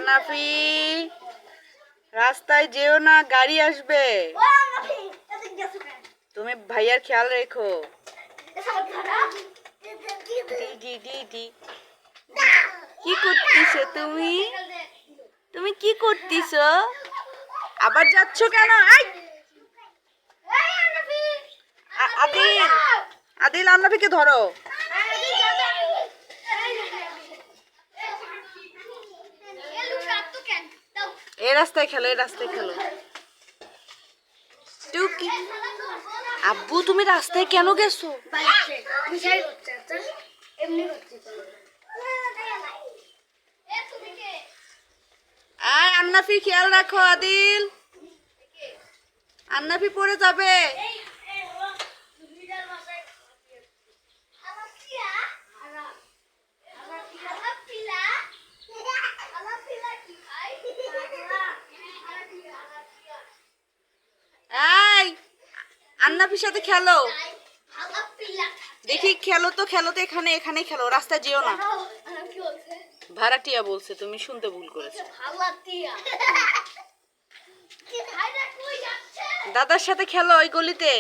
আন্নাফি রাস্তায় যেও না, গাড়ি আসবে। তুমি ভাইয়ার খেয়াল রেখো। কি করতেছো তুমি? তুমি কি করতেছো? আবার যাচ্ছ কেন? আদিল, আদিল আন্নাফিকে ধরো। এই রাস্তায় খেলো, এই রাস্তায় খেলো। আব্বু তুমি রাস্তায় কেন গেছো? আর আন্নাফি খেয়াল রাখো। আদিল, আন্নাফি পড়ে যাবে। আন্নাফির সাথে খেলো, দেখি খেলো তো, খেলো তো, এখানে এখানে খেলো, রাস্তায় যেও না। ভাড়াটিয়া বলছে, তুমি শুনতে ভুল করেছো। দাদার সাথে খেলো ওই গলিতে।